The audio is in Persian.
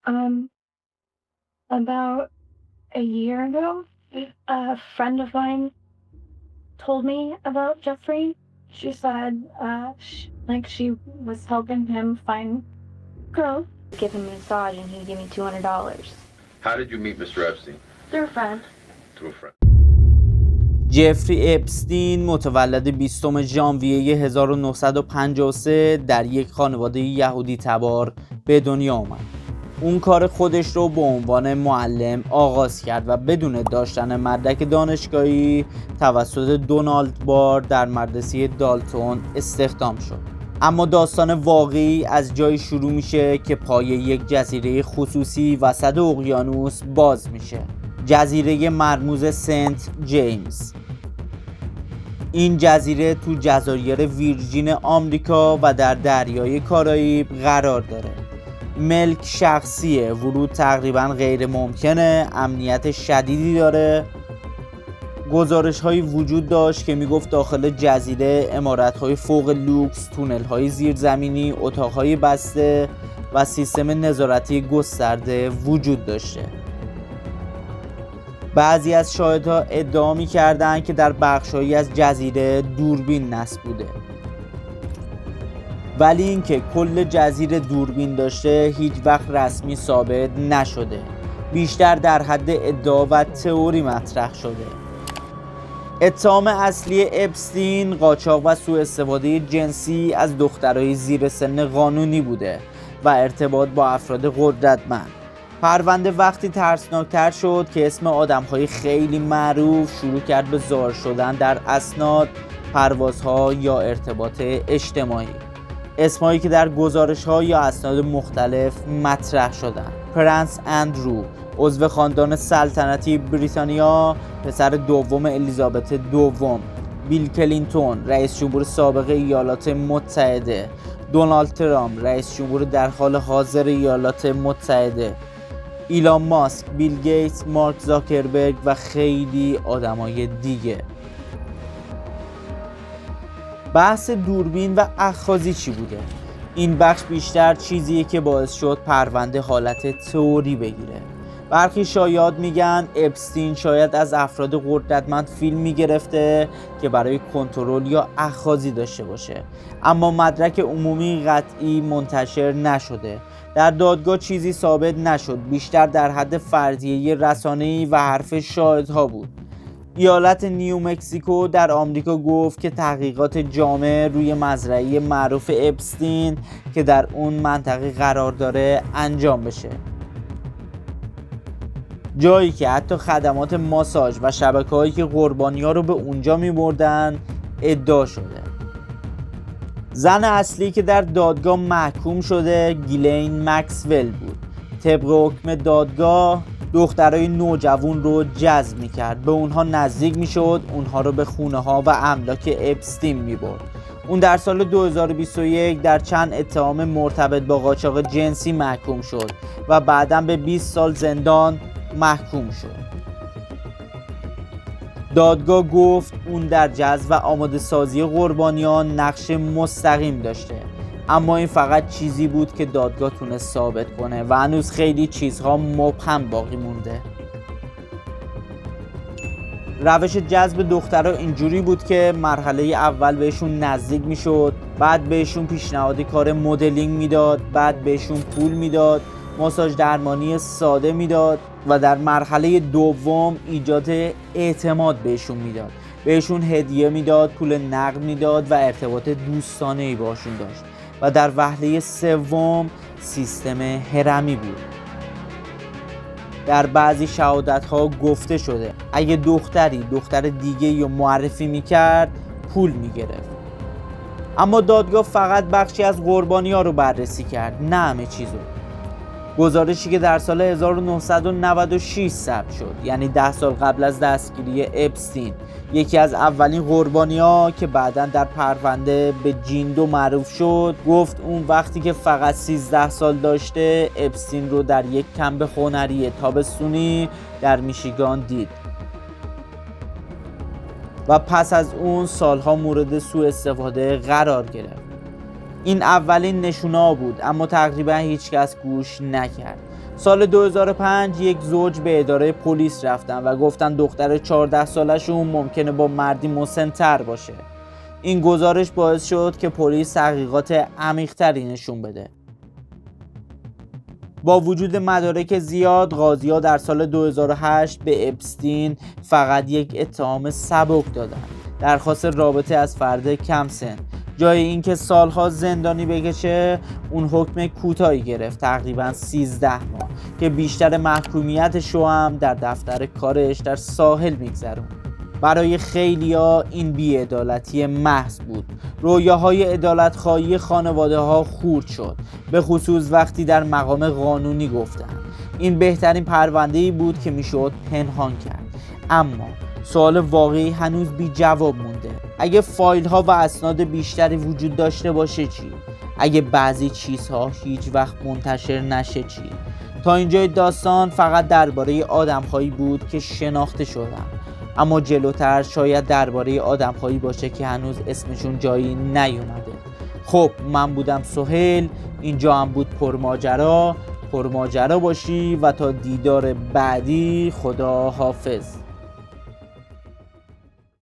Um, about a year ago, a friend of mine told me about Jeffrey. She said, she was helping him find girl. Give him a massage and he'd give me $200. How did you meet Mr. Epstein? Through a friend. Through a friend. جفری اپستین متولد 20 ژانویه 1953 در یک خانواده یهودی تبار به دنیا آمد. اون کار خودش رو به عنوان معلم آغاز کرد و بدون داشتن مدرک دانشگاهی توسط دونالد بار در مدرسه دالتون استخدام شد. اما داستان واقعی از جایی شروع میشه که پای یک جزیره خصوصی وسط اقیانوس باز میشه. جزیره مرموز سنت جیمز. این جزیره تو جزایر ویرجین آمریکا و در دریای کارائیب قرار داره. ملک شخصیه، ورود تقریبا غیر ممکنه، امنیت شدیدی داره. گزارش هایی وجود داشت که میگفت داخل جزیره عمارت های فوق لوکس، تونل های زیرزمینی، اتاق های بسته و سیستم نظارتی گسترده وجود داشته. بعضی از شاهدها ادعا می‌کردند که در بخش‌هایی از جزیره دوربین نصب بوده. ولی اینکه کل جزیره دوربین داشته هیچ وقت رسمی ثابت نشده. بیشتر در حد ادعا و تئوری مطرح شده. اتهام اصلی اپستین قاچاق و سوء استفاده جنسی از دخترای زیر سن قانونی بوده و ارتباط با افراد قدرتمند. پرونده وقتی ترسناکتر شد که اسم آدم‌های خیلی معروف شروع کرد به ظاهر شدن در اسناد، پروازها یا ارتباط اجتماعی. اسمایی که در گزارش‌ها یا اسناد مختلف مطرح شدند: پرنس اندرو، عضو خاندان سلطنتی بریتانیا، پسر دوم الیزابت دوم، بیل کلینتون، رئیس جمهور سابق ایالات متحده، دونالد ترامپ، رئیس جمهور در حال حاضر ایالات متحده، ایلان ماسک، بیل گیتس، مارک زاکربرگ و خیلی آدمای دیگه. بحث دوربین و اخاذی چی بوده؟ این بخش بیشتر چیزیه که باعث شد پرونده حالت تئوری بگیره. برخی شایعات میگن اپستین شاید از افراد قدرتمند فیلم میگرفته که برای کنترل یا اخاذی داشته باشه، اما مدرک عمومی قطعی منتشر نشده. در دادگاه چیزی ثابت نشد، بیشتر در حد فرضیه رسانه‌ای و حرف شاهدها بود. ایالت نیو مکزیکو در آمریکا گفت که تحقیقات جامع روی مزرعه معروف اپستین که در اون منطقه قرار داره انجام بشه، جایی که حتی خدمات ماساژ و شبکه‌هایی که قربانی‌ها رو به اونجا می‌بردن ادعا شده. زن اصلی که در دادگاه محکوم شده گیلین مکسول بود. طبق حکم دادگاه دخترای نوجوان رو جذب می‌کرد، به اونها نزدیک می‌شد، اونها رو به خونه‌ها و املاک اپستین می‌برد. اون در سال 2021 در چند اتهام مرتبط با قاچاق جنسی محکوم شد و بعداً به 20 سال زندان محکوم شد. دادگاه گفت اون در جذب و آماده سازی قربانیان نقش مستقیم داشته، اما این فقط چیزی بود که دادگاه تونست ثابت کنه و هنوز خیلی چیزها مبهم باقی مونده. روش جذب دخترها اینجوری بود که مرحله اول بهشون نزدیک میشد، بعد بهشون پیشنهاد کار مدلینگ میداد، بعد بهشون پول میداد، ماساژ درمانی ساده میداد و در مرحله دوم ایجاد اعتماد بهشون میداد، بهشون هدیه میداد، پول نقد میداد و ارتباط دوستانه‌ای باشون داشت و در وهله سوم سیستم هرمی بود. در بعضی شهادت‌ها گفته شده اگه دختری دختر دیگه یا معرفی میکرد پول میگرفت. اما دادگاه فقط بخشی از قربانی‌ها رو بررسی کرد، نه همه چیزو. گزارشی که در سال 1996 ثبت شد، یعنی 10 سال قبل از دستگیری اپستین، یکی از اولین قربانی‌ها که بعداً در پرونده به جیندو معروف شد، گفت اون وقتی که فقط 13 سال داشته اپستین رو در یک کمپ هنری تابستونی در میشیگان دید و پس از اون سالها مورد سوء استفاده قرار گرفت. این اولین نشونه بود، اما تقریبا هیچ کس گوش نکرد. سال 2005 یک زوج به اداره پلیس رفتن و گفتن دختر 14 سالشون ممکنه با مردی مسن‌تر باشه. این گزارش باعث شد که پلیس تحقیقات عمیق‌تری نشون بده. با وجود مدارک زیاد، قاضی‌ها در سال 2008 به اپستین فقط یک اتهام سبک دادن: درخواست رابطه از فرد کم سن. جای اینکه سالها زندانی بکشه، اون حکم کوتاهی گرفت، تقریباً 13 ماه، که بیشتر محکومیتش رو هم در دفتر کارش در ساحل میگذرون. برای خیلیا این بی‌عدالتی محض بود. رویاهای عدالت‌خواهی خانواده‌ها خورد شد، به خصوص وقتی در مقام قانونی گفتن این بهترین پرونده‌ای بود که میشد پنهان کرد. اما سوال واقعی هنوز بی جواب مونده: اگه فایل ها و اسناد بیشتری وجود داشته باشه چی؟ اگه بعضی چیزها هیچ وقت منتشر نشه چی؟ تا اینجای داستان فقط درباره آدم‌هایی بود که شناخته شدن، اما جلوتر شاید درباره آدم‌هایی باشه که هنوز اسمشون جایی نیومده. خب، من بودم سهیل، اینجا هم بود پرماجرا باشی و تا دیدار بعدی خدا حافظ.